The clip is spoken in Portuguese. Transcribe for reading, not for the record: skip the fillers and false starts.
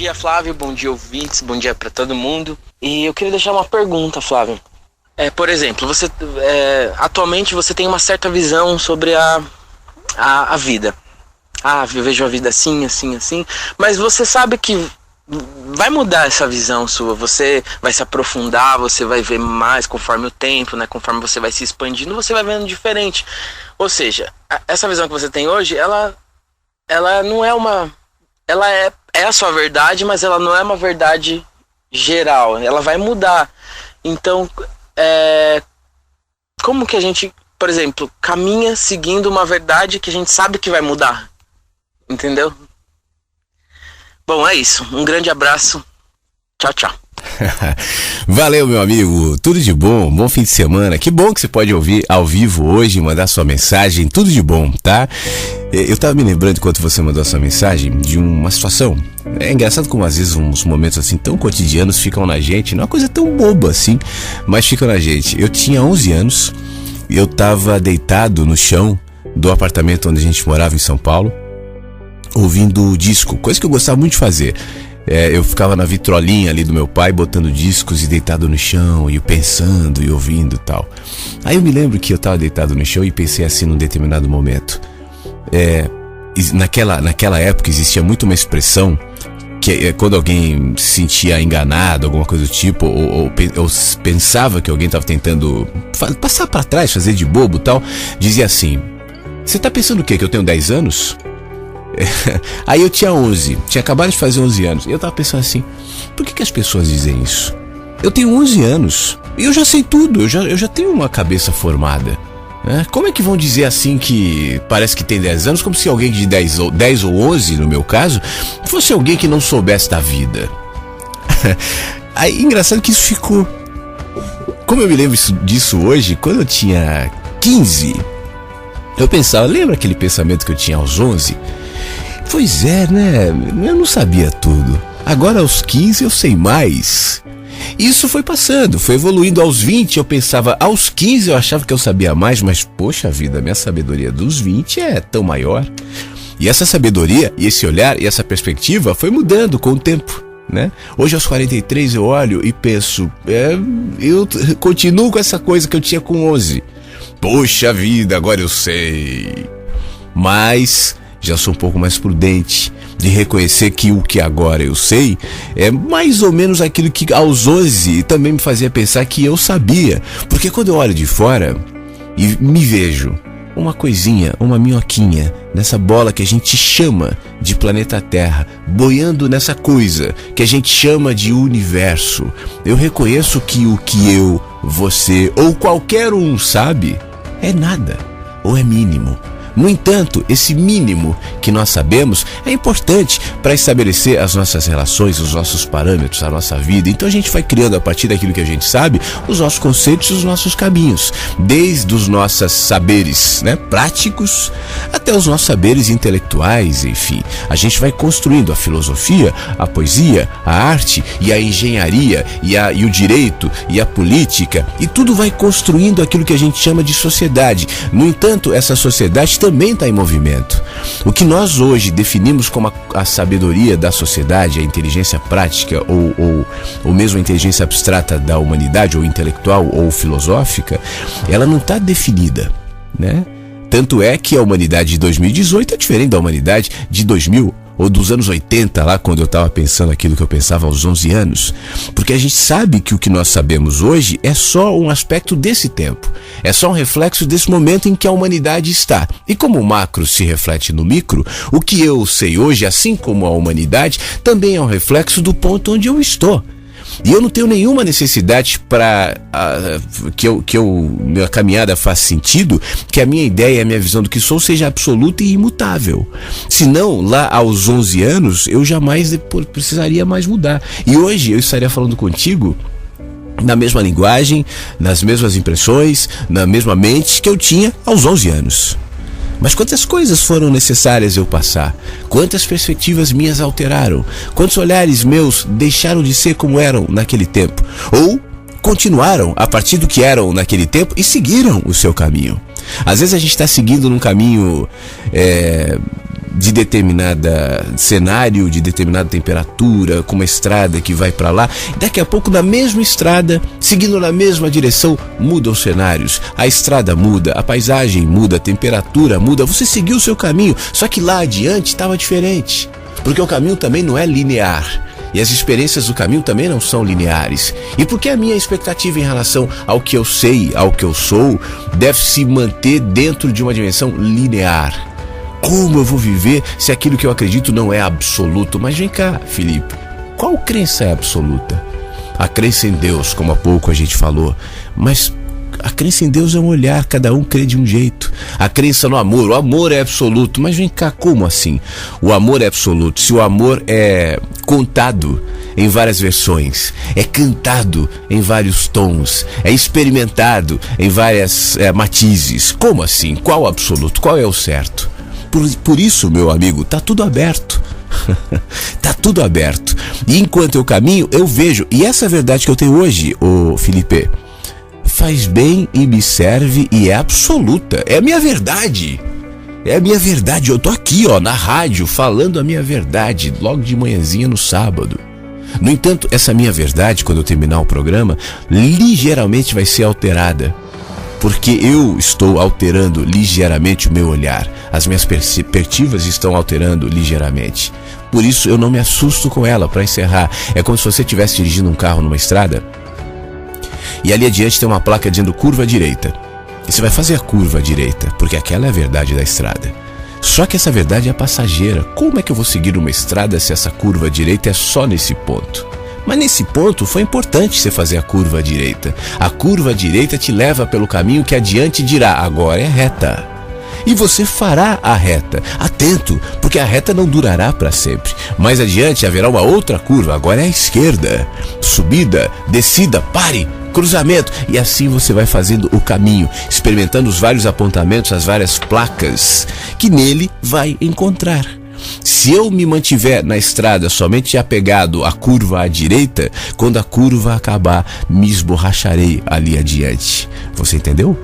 dia, Flávio, bom dia, ouvintes, bom dia pra todo mundo. E eu queria deixar uma pergunta, Flávio. Por exemplo, você atualmente você tem uma certa visão sobre a vida. Eu vejo a vida assim, assim, assim. Mas você sabe que vai mudar essa visão sua. Você vai se aprofundar, você vai ver mais conforme o tempo, né? Conforme você vai se expandindo, você vai vendo diferente. Ou seja, essa visão que você tem hoje, ela não é uma... Ela é a sua verdade, mas ela não é uma verdade geral. Ela vai mudar. Então, como que a gente, por exemplo, caminha seguindo uma verdade que a gente sabe que vai mudar? Entendeu? Bom, é isso. Um grande abraço. Tchau, tchau. Valeu, meu amigo, tudo de bom, bom fim de semana. Que bom que você pode ouvir ao vivo hoje, mandar sua mensagem, tudo de bom, tá? Eu tava me lembrando, enquanto você mandou a sua mensagem, de uma situação. É engraçado como às vezes uns momentos assim tão cotidianos ficam na gente, não é uma coisa tão boba assim, mas ficam na gente. Eu tinha 11 anos e eu tava deitado no chão do apartamento onde a gente morava em São Paulo, ouvindo disco, coisa que eu gostava muito de fazer. Eu ficava na vitrolinha ali do meu pai, botando discos e deitado no chão, e pensando e ouvindo e tal. Aí eu me lembro que eu estava deitado no chão e pensei assim num determinado momento. Naquela época existia muito uma expressão que quando alguém se sentia enganado, alguma coisa do tipo, ou pensava que alguém estava tentando passar para trás, fazer de bobo e tal, dizia assim: você tá pensando o quê? Que eu tenho 10 anos? Aí eu tinha 11, tinha acabado de fazer 11 anos. E eu tava pensando assim: por que as pessoas dizem isso? Eu tenho 11 anos e eu já sei tudo, eu já tenho uma cabeça formada, né? Como é que vão dizer assim que parece que tem 10 anos, como se alguém de 10 ou 11, no meu caso, fosse alguém que não soubesse da vida? Aí engraçado que isso ficou. Como eu me lembro disso hoje, quando eu tinha 15, eu pensava, lembra aquele pensamento que eu tinha aos 11? Pois é, né? Eu não sabia tudo. Agora aos 15 eu sei mais. Isso foi passando, foi evoluindo. Aos 20 eu pensava, aos 15 eu achava que eu sabia mais, mas poxa vida, minha sabedoria dos 20 é tão maior. E essa sabedoria, e esse olhar, e essa perspectiva foi mudando com o tempo, né? Hoje aos 43 eu olho e penso, eu continuo com essa coisa que eu tinha com 11. Poxa vida, agora eu sei. Mas já sou um pouco mais prudente de reconhecer que o que agora eu sei é mais ou menos aquilo que aos 11 também me fazia pensar que eu sabia. Porque quando eu olho de fora e me vejo uma coisinha, uma minhoquinha, nessa bola que a gente chama de planeta Terra, boiando nessa coisa que a gente chama de universo, eu reconheço que o que eu, você ou qualquer um sabe é nada, ou é mínimo. No entanto, esse mínimo que nós sabemos é importante para estabelecer as nossas relações, os nossos parâmetros, a nossa vida. Então a gente vai criando, a partir daquilo que a gente sabe, os nossos conceitos e os nossos caminhos, desde os nossos saberes, né, práticos até os nossos saberes intelectuais. Enfim, a gente vai construindo a filosofia, a poesia, a arte e a engenharia e o direito e a política, e tudo vai construindo aquilo que a gente chama de sociedade. No entanto, essa sociedade também está em movimento. O que nós hoje definimos como a sabedoria da sociedade, a inteligência prática ou mesmo a inteligência abstrata da humanidade, ou intelectual ou filosófica, ela não está definida, né? Tanto é que a humanidade de 2018 é diferente da humanidade de 2000 ou dos anos 80, lá quando eu estava pensando aquilo que eu pensava aos 11 anos. Porque a gente sabe que o que nós sabemos hoje é só um aspecto desse tempo. É só um reflexo desse momento em que a humanidade está. E como o macro se reflete no micro, o que eu sei hoje, assim como a humanidade, também é um reflexo do ponto onde eu estou. E eu não tenho nenhuma necessidade para que minha caminhada faça sentido, que a minha ideia, a minha visão do que sou seja absoluta e imutável. Senão, lá aos 11 anos, eu jamais precisaria mais mudar. E hoje eu estaria falando contigo na mesma linguagem, nas mesmas impressões, na mesma mente que eu tinha aos 11 anos. Mas quantas coisas foram necessárias eu passar? Quantas perspectivas minhas alteraram? Quantos olhares meus deixaram de ser como eram naquele tempo? Ou continuaram a partir do que eram naquele tempo e seguiram o seu caminho? Às vezes a gente está seguindo num caminho de determinada cenário, de determinada temperatura, com uma estrada que vai para lá. Daqui a pouco, na mesma estrada, seguindo na mesma direção, mudam os cenários. A estrada muda, a paisagem muda, a temperatura muda. Você seguiu o seu caminho, só que lá adiante estava diferente. Porque o caminho também não é linear. E as experiências do caminho também não são lineares. E porque a minha expectativa em relação ao que eu sei, ao que eu sou, deve se manter dentro de uma dimensão linear. Como eu vou viver se aquilo que eu acredito não é absoluto? Mas vem cá, Felipe, qual crença é absoluta? A crença em Deus, como há pouco a gente falou, mas a crença em Deus é um olhar, cada um crê de um jeito. A crença no amor, o amor é absoluto, mas vem cá, como assim? O amor é absoluto, se o amor é contado em várias versões, é cantado em vários tons, é experimentado em várias matizes, como assim? Qual o absoluto? Qual é o certo? Por isso, meu amigo, tá tudo aberto. Tá tudo aberto. E enquanto eu caminho, eu vejo. E essa verdade que eu tenho hoje, ô Felipe, faz bem e me serve e é absoluta. É a minha verdade. É a minha verdade. Eu tô aqui, na rádio, falando a minha verdade, logo de manhãzinha no sábado. No entanto, essa minha verdade, quando eu terminar o programa, ligeiramente vai ser alterada. Porque eu estou alterando ligeiramente o meu olhar. As minhas perspectivas estão alterando ligeiramente. Por isso eu não me assusto com ela. Para encerrar, é como se você estivesse dirigindo um carro numa estrada e ali adiante tem uma placa dizendo curva à direita. E você vai fazer a curva à direita, porque aquela é a verdade da estrada. Só que essa verdade é passageira. Como é que eu vou seguir uma estrada se essa curva à direita é só nesse ponto? Mas nesse ponto foi importante você fazer a curva à direita. A curva à direita te leva pelo caminho que adiante dirá, agora é reta. E você fará a reta. Atento, porque a reta não durará para sempre. Mais adiante haverá uma outra curva, agora é a esquerda. Subida, descida, pare, cruzamento. E assim você vai fazendo o caminho, experimentando os vários apontamentos, as várias placas que nele vai encontrar. Se eu me mantiver na estrada somente apegado à curva à direita, quando a curva acabar, me esborracharei ali adiante. Você entendeu?